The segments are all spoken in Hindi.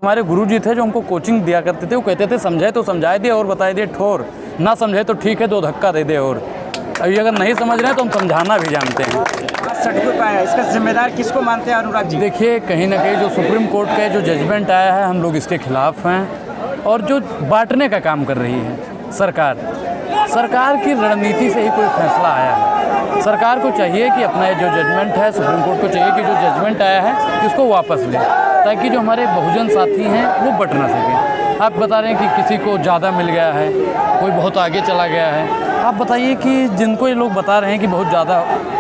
हमारे गुरुजी थे जो हमको कोचिंग दिया करते थे, वो कहते थे समझाए तो समझाए दे और बताए दे ठोर, ना समझे तो ठीक है 2 धक्का दे दे। और अभी अगर नहीं समझ रहे हैं तो हम समझाना भी जानते हैं। सटकू पाया, इसका जिम्मेदार किसको मानते हैं अनुराग जी? देखिए, कहीं ना कहीं जो सुप्रीम कोर्ट का जो जजमेंट आया है, हम लोग इसके खिलाफ हैं। और जो बांटने का काम कर रही है सरकार की रणनीति से ही कोई फैसला आया है। सरकार को चाहिए कि अपना जो जजमेंट है, सुप्रीम कोर्ट को चाहिए कि जो जजमेंट आया है इसको वापस ले, ताकि जो हमारे बहुजन साथी हैं वो बट ना सकें। आप बता रहे हैं कि किसी को ज़्यादा मिल गया है, कोई बहुत आगे चला गया है। आप बताइए कि जिनको ये लोग बता रहे हैं कि बहुत ज़्यादा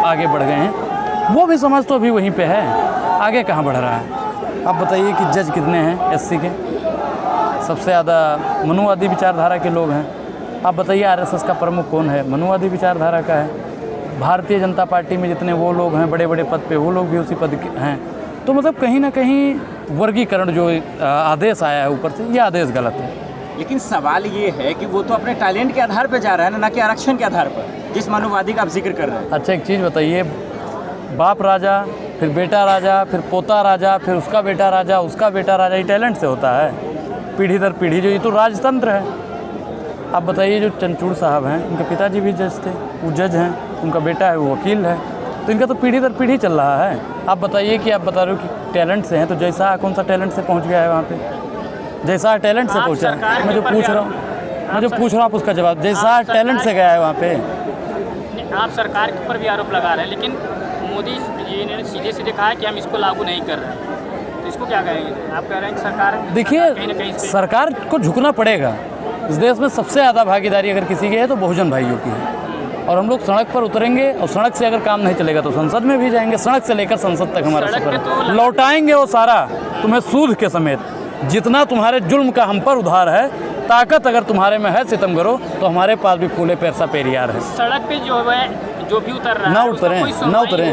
आगे बढ़ गए हैं, वो भी समाज तो अभी वहीं पे है, आगे कहाँ बढ़ रहा है। आप बताइए कि जज कितने हैं एससी के? सबसे ज़्यादा मनुवादी विचारधारा के लोग हैं। आप बताइए आरएसएस का प्रमुख कौन है? मनुवादी विचारधारा का है। भारतीय जनता पार्टी में जितने वो लोग हैं बड़े बड़े पद पे, वो लोग भी उसी पद के हैं। तो मतलब कहीं ना कहीं वर्गीकरण जो आदेश आया है ऊपर से, ये आदेश गलत है। लेकिन सवाल ये है कि वो तो अपने टैलेंट के आधार पर जा रहा है ना कि आरक्षण के आधार पर, जिस मनुवादी का आप जिक्र कर रहे हैं। अच्छा, एक चीज़ बताइए, बाप राजा, फिर बेटा राजा, फिर पोता राजा, फिर उसका बेटा राजा, उसका बेटा राजा, ये टैलेंट से होता है पीढ़ी दर पीढ़ी। जो ये तो राजतंत्र है। आप बताइए, जो चंचूड़ साहब हैं, उनके पिताजी भी जज थे, वो जज हैं, उनका बेटा है वो वकील है, तो इनका तो पीढ़ी दर पीढ़ी चल रहा है। आप बताइए कि आप बता रहे हो कि टैलेंट से हैं, तो जैसा कौन सा टैलेंट से पहुंच गया है वहाँ पे? जैसा टैलेंट से पहुंचा है, मैं जो पूछ रहा हूँ आप उसका जवाब। जैसा टैलेंट से गया है वहाँ पे। आप सरकार के ऊपर भी आरोप लगा रहे हैं, लेकिन मोदी जी ने सीधे सीधे कहा है कि हम इसको लागू नहीं कर रहे हैं, तो इसको क्या कहेंगे? आप कह रहे हैं कि सरकार, देखिए, सरकार को झुकना पड़ेगा। इस देश में सबसे ज़्यादा भागीदारी अगर किसी की है तो बहुजन भाइयों की है। और हम लोग सड़क पर उतरेंगे, और सड़क से अगर काम नहीं चलेगा तो संसद में भी जाएंगे। सड़क से लेकर संसद तक हमारा सफर, लौटाएंगे वो सारा तुम्हें सूद के समेत। जितना तुम्हारे जुल्म का हम पर उधार है, ताकत अगर तुम्हारे में है सितम करो, तो हमारे पास भी फूले पैसा पेरियार है। सड़क पे जो भी उतर रहा ना है, उतरें, ना उतरें।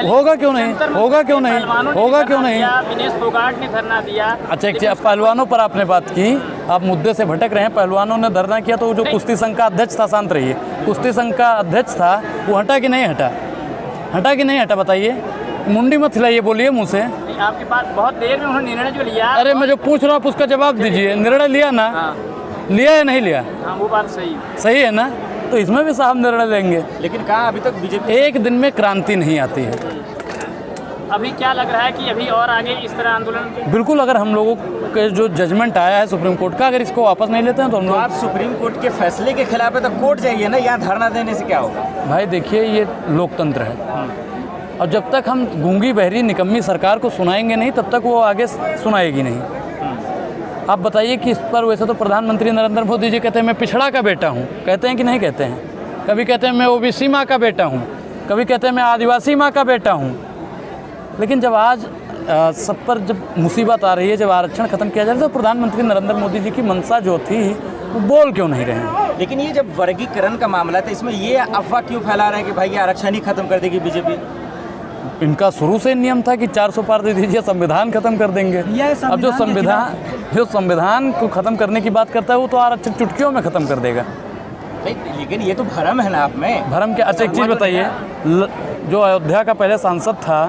होगा क्यों नहीं? होगा क्यों नहीं? होगा क्यों नहीं? विनेश फोगाट ने धरना दिया। अच्छा, एक पहलवानों पर आपने बात की, आप मुद्दे से भटक रहे हैं। पहलवानों ने धरना किया तो जो कुश्ती संघ का अध्यक्ष था, शांत रहिए, कुश्ती संघ का अध्यक्ष था, वो हटा कि नहीं हटा? हटा कि नहीं हटा? बताइए, मुंडी मत हिलाइए, बोलिए मुँह से। आपके पास बहुत देर में उन्होंने निर्णय जो लिया। अरे मैं जो पूछ रहा हूँ आप उसका जवाब दीजिए। निर्णय लिया ना? लिया या नहीं लिया? हाँ, वो बात सही है ना? तो इसमें भी साहब निर्णय लेंगे। लेकिन कहा अभी तक बीजेपी एक दिन में क्रांति नहीं आती है। अभी क्या लग रहा है कि अभी और आगे इस तरह आंदोलन? बिल्कुल, अगर हम लोगों के जो जजमेंट आया है सुप्रीम कोर्ट का, अगर इसको वापस नहीं लेते हैं तो हम लोग। आप सुप्रीम कोर्ट के फैसले के खिलाफ है तो कोर्ट जाइए ना, यहाँ धरना देने से क्या होगा? भाई देखिए, ये लोकतंत्र है, और जब तक हम गूंगी बहरी निकम्मी सरकार को सुनाएंगे नहीं, तब तक वो आगे सुनाएगी नहीं। आप बताइए कि इस पर वैसे तो प्रधानमंत्री नरेंद्र मोदी जी कहते हैं मैं पिछड़ा का बेटा हूँ, कहते हैं कि नहीं कहते हैं? कभी कहते हैं मैं ओबीसी माँ का बेटा हूँ, कभी कहते हैं मैं आदिवासी माँ का बेटा हूँ। लेकिन जब आज सब पर जब मुसीबत आ रही है, जब आरक्षण खत्म किया जा रहा है, तो प्रधानमंत्री नरेंद्र मोदी जी की मंशा जो थी वो बोल क्यों नहीं रहे हैं? लेकिन ये जब वर्गीकरण का मामला था, इसमें ये अफवाह क्यों फैला रहे हैं कि भाई ये आरक्षण ही खत्म कर देगी बीजेपी? इनका शुरू से नियम था कि 400 पार दे दीजिए, संविधान खत्म कर देंगे। अब जो संविधान को खत्म करने की बात करता है, वो तो आरक्षण चुटकियों में खत्म कर देगा। लेकिन ये तो भ्रम है ना आप में। भ्रम क्या? अच्छा, एक चीज़ बताइए, जो अयोध्या का पहले सांसद था,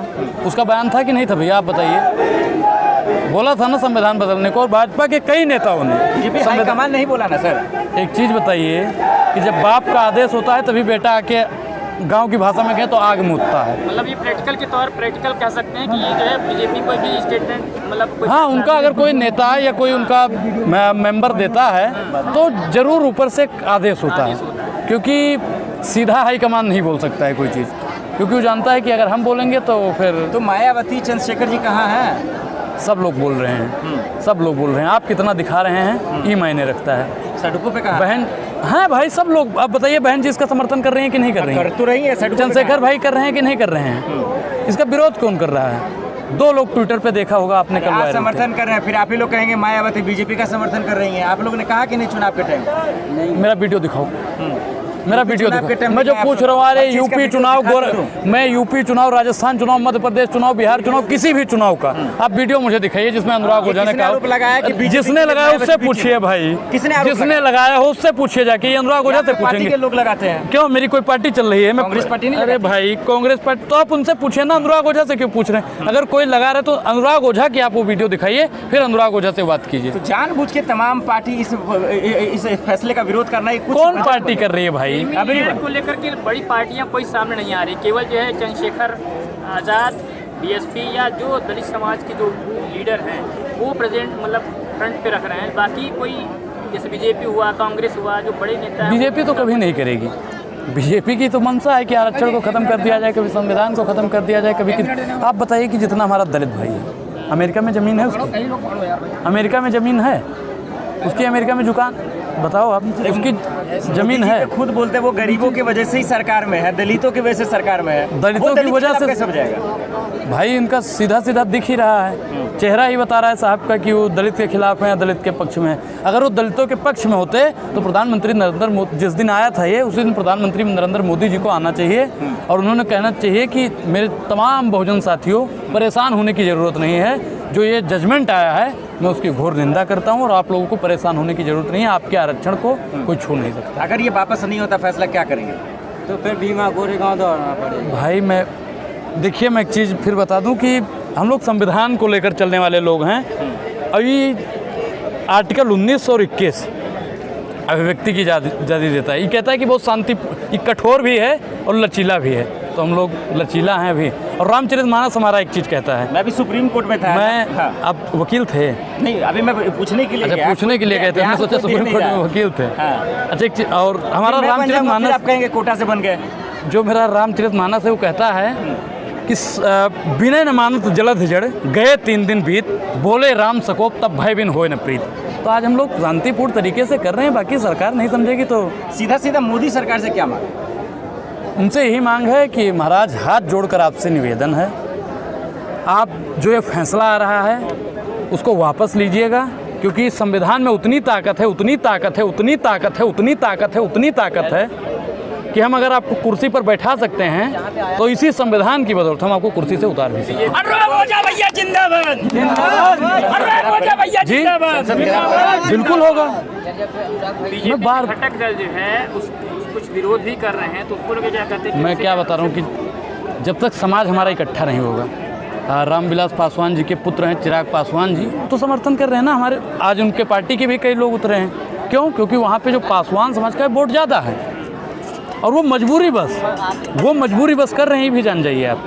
उसका बयान था कि नहीं था भैया? आप बताइए। बोला था ना संविधान बदलने को, और भाजपा के कई नेताओं ने। संविधान नहीं बोला ना सर। एक चीज़ बताइए कि जब बाप का आदेश होता है तभी बेटा आके, गांव की भाषा में कहें तो आग मूतता है। मतलब ये प्रैक्टिकल कह सकते हैं कि ये जो है बीजेपी कोई भी स्टेटमेंट, मतलब हाँ, उनका अगर कोई नेता या कोई उनका मेंबर देता है तो जरूर ऊपर से आदेश होता है, क्योंकि सीधा हाईकमान नहीं बोल सकता है कोई चीज़, क्योंकि वो जानता है कि अगर हम बोलेंगे तो फिर। तो मायावती चंद्रशेखर जी कहाँ हैं? सब लोग बोल रहे हैं, सब लोग बोल रहे हैं। आप कितना दिखा रहे हैं ये मायने रखता है। सड़कों पे कहाँ बहन? हाँ भाई, सब लोग। आप बताइए, बहन जी इसका समर्थन कर रही हैं कि नहीं कर रही हैं? कर तो रही है। चंद्रशेखर भाई कर रहे हैं कि नहीं कर रहे हैं? इसका विरोध कौन कर रहा है? 2 लोग ट्विटर पे देखा होगा आपने, कल आप समर्थन कर रहे हैं, फिर आप ही लोग कहेंगे मायावती बीजेपी का समर्थन कर रही हैं। आप लोगों ने कहा कि नहीं चुनाव के टाइम? मेरा वीडियो दिखाओ। मेरा वीडियो देखो। मैं जो पूछ रहा हूँ, अरे यूपी चुनाव, मैं यूपी चुनाव, राजस्थान चुनाव, मध्य प्रदेश चुनाव, बिहार चुनाव, किसी भी चुनाव का आप वीडियो मुझे दिखाइए जिसमें अनुराग ओझा ने कहा, जिसने लगाया उससे पूछिए भाई, जिसने लगाया हो उससे पूछिए जाके, ये अनुराग ओझा से पूछेंगे। लोग लगाते हैं क्यों? मेरी कोई पार्टी चल रही है, मैं कांग्रेस पार्टी नहीं। अरे भाई कांग्रेस पार्टी तो आप उनसे पूछिए ना, अनुराग ओझा से क्यों पूछ रहे हैं? अगर कोई लगा रहे तो अनुराग ओझा की आप वो वीडियो दिखाइए, फिर अनुराग ओझा से बात कीजिए। तो जानबूझ के तमाम पार्टी इस फैसले का विरोध करना, कौन पार्टी कर रही है भाई? अभी को लेकर के बड़ी पार्टियां कोई सामने नहीं आ रही, केवल जो है चंद्रशेखर आज़ाद, बीएसपी या जो दलित समाज के जो लीडर हैं वो प्रेजेंट मतलब फ्रंट पे रख रहे हैं। बाकी कोई जैसे बीजेपी हुआ, कांग्रेस हुआ, जो बड़े नेता हैं, बीजेपी तो कभी नहीं करेगी। बीजेपी की तो मंशा है कि आरक्षण को खत्म कर दिया जाए, कभी संविधान को खत्म कर दिया जाए, कभी आप बताइए कि जितना हमारा दलित भाई है, अमेरिका में ज़मीन है उसकी, अमेरिका में ज़मीन है उसकी, अमेरिका में दुकान, बताओ आप, उसकी ज़मीन है। खुद बोलते हैं वो गरीबों की वजह से ही सरकार में है, दलितों की वजह से सरकार में है। दलितों की वजह से कैसे हो जाएगा भाई? इनका सीधा सीधा दिख ही रहा है, चेहरा ही बता रहा है साहब का कि वो दलित के खिलाफ है या दलित के पक्ष में है। अगर वो दलितों के पक्ष में होते तो प्रधानमंत्री नरेंद्र मोदी, जिस दिन आया था ये, उसी दिन प्रधानमंत्री नरेंद्र मोदी जी को आना चाहिए और उन्होंने कहना चाहिए कि मेरे तमाम बहुजन साथियों, परेशान होने की ज़रूरत नहीं है, जो ये जजमेंट आया है मैं उसकी घोर निंदा करता हूँ और आप लोगों को परेशान होने की ज़रूरत नहीं है, आपके आरक्षण को कोई छू नहीं सकता। अगर ये वापस नहीं होता फैसला, क्या करेंगे? तो फिर भीमा गोरेगांव दौड़ना पड़ेगा। भाई मैं देखिए, मैं एक चीज़ फिर बता दूं कि हम लोग संविधान को लेकर चलने वाले लोग हैं। अभी आर्टिकल 19 और 21 अभिव्यक्ति की आज़ादी देता है। ये कहता है कि बहुत शांति, ये कठोर भी है और लचीला भी है, तो हम लोग लचीला हैं अभी। और रामचरितमानस हमारा एक चीज़ कहता है। मैं भी सुप्रीम कोर्ट में था। मैं हाँ। आप वकील थे? नहीं, अभी मैं पूछने के लिए। अच्छा, पूछने के लिए गए थे, मैं सोचा सुप्रीम कोर्ट में वकील थे। हाँ। अच्छा, एक चीज़ और, हमारा रामचरितमानस, आप कहेंगे कोटा से बन गए, जो मेरा रामचरितमानस है वो कहता है कि बिना न मानत जलद जड़ गए 3 दिन बीत, बोले राम सकोप तब भय बिन होए न प्रीत। तो आज हम लोग शांतिपूर्ण तरीके से कर रहे हैं, बाकी सरकार नहीं समझेगी तो सीधा सीधा मोदी सरकार से क्या मांग? उनसे यही मांग है कि महाराज हाथ जोड़कर आपसे निवेदन है, आप जो ये फैसला आ रहा है उसको वापस लीजिएगा, क्योंकि संविधान में उतनी ताकत है, उतनी ताकत है, उतनी ताकत है, उतनी ताकत है, उतनी ताकत है कि हम अगर आपको कुर्सी पर बैठा सकते हैं तो इसी संविधान की बदौलत हम आपको कुर्सी से उतार भी सकते हैं। जी बिल्कुल होगा। बीजेपी घटक दल जो है कुछ विरोध भी कर रहे हैं, तो उसको लोग क्या कहते हैं? मैं क्या बता रहा हूँ कि जब तक समाज हमारा इकट्ठा नहीं होगा, रामविलास पासवान जी के पुत्र हैं चिराग पासवान जी, तो समर्थन कर रहे हैं ना हमारे। आज उनके पार्टी के भी कई लोग उतरे हैं। क्यों? क्योंकि वहाँ पे जो पासवान समाज का वोट ज़्यादा है और वो मजबूरी बस कर रहे हैं, ये भी जान जाइए आप।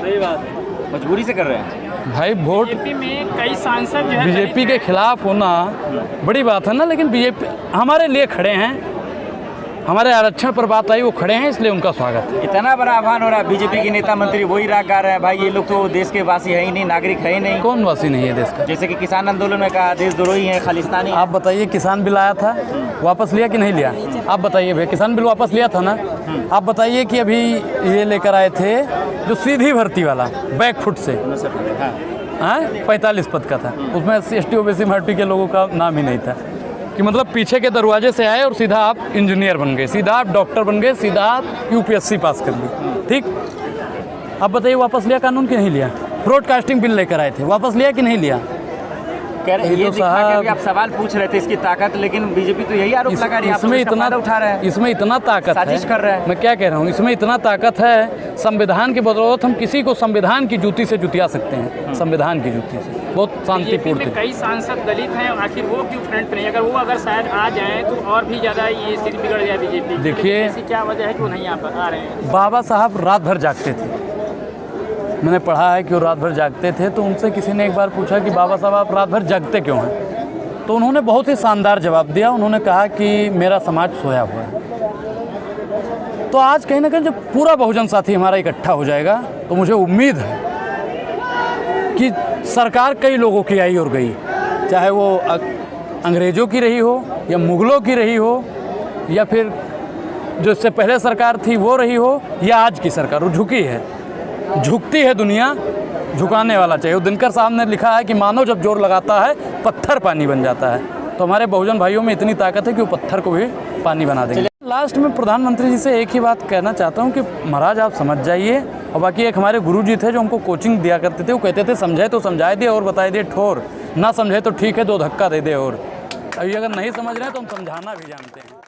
सही बात है, मजबूरी से कर रहे हैं भाई। वोट बीजेपी में कई सांसद जो है बीजेपी के खिलाफ होना बड़ी बात है ना, लेकिन बीजेपी हमारे लिए खड़े हैं, हमारे आरक्षण पर बात आई वो खड़े हैं, इसलिए उनका स्वागत है। इतना बड़ा आह्वान हो रहा है, बीजेपी के नेता मंत्री वही राग गा रहे हैं, भाई ये लोग तो देश के वासी है ही नहीं, नागरिक है ही नहीं। कौन वासी नहीं है देश का? जैसे कि किसान आंदोलन में कहा देशद्रोही है, खालिस्तानी। आप बताइए, किसान बिल आया था, वापस लिया कि नहीं लिया? आप बताइए भैया, किसान बिल वापस लिया था ना? आप बताइए कि अभी ये लेकर आए थे जो सीधी भर्ती वाला बैकफुट से, हाँ 45 पद का था, उसमें SC/ST OBC माइनॉरिटी के लोगों का नाम ही नहीं था, कि मतलब पीछे के दरवाजे से आए और सीधा आप इंजीनियर बन गए, सीधा आप डॉक्टर बन गए, सीधा आप UPSC पास कर ली। ठीक, अब बताइए वापस लिया कानून कि नहीं लिया? ब्रॉडकास्टिंग बिल लेकर आए थे, वापस लिया कि नहीं लिया? कह रहे ये आप सवाल पूछ रहे थे इसकी ताकत, लेकिन बीजेपी तो यही आरोप लगा रही है, इसमें इतना उठा रहा है, इसमें इतना ताकत है, साजिश कर रहा है। मैं क्या कह रहा हूँ, इसमें इतना ताकत है, संविधान की बदौलत हम किसी को संविधान की जूती से जुतिया सकते हैं, संविधान की जूती से, बहुत शांतिपूर्ण। कई सांसद दलित हैं, आखिर वो क्यों फ्रंट पे नहीं? अगर शायद आ जाएं तो और भी ज़्यादा ये स्थिति बिगड़ जाए बीजेपी। देखिए ऐसी क्या वजह है क्यों नहीं यहाँ पर आ रहे हैं? बाबा साहब रात भर जागते थे, मैंने पढ़ा है कि वो रात भर जागते थे। तो उनसे किसी ने एक बार पूछा कि बाबा साहब आप रात भर जागते क्यों हैं? तो उन्होंने बहुत ही शानदार जवाब दिया। उन्होंने कहा कि मेरा समाज सोया हुआ है। तो आज कहीं ना कहीं जब पूरा बहुजन साथी हमारा इकट्ठा हो जाएगा तो मुझे उम्मीद है कि सरकार कई लोगों की आई और गई, चाहे वो अंग्रेज़ों की रही हो या मुग़लों की रही हो या फिर जो इससे पहले सरकार थी वो रही हो या आज की सरकार, वो झुकी है, झुकती है दुनिया, झुकाने वाला चाहिए। दिनकर साहब ने लिखा है कि मानव जब जोर लगाता है पत्थर पानी बन जाता है। तो हमारे बहुजन भाइयों में इतनी ताकत है कि वो पत्थर को भी पानी बना देंगे। लास्ट में प्रधानमंत्री जी से एक ही बात कहना चाहता हूँ कि महाराज आप समझ जाइए। और बाकी एक हमारे गुरुजी थे जो हमको कोचिंग दिया करते थे, वो कहते थे समझाए तो समझाए दे और बताए दे ठोर, ना समझे तो ठीक है 2 धक्का दे दे। और अभी अगर नहीं समझ रहे हैं तो हम समझाना भी जानते हैं।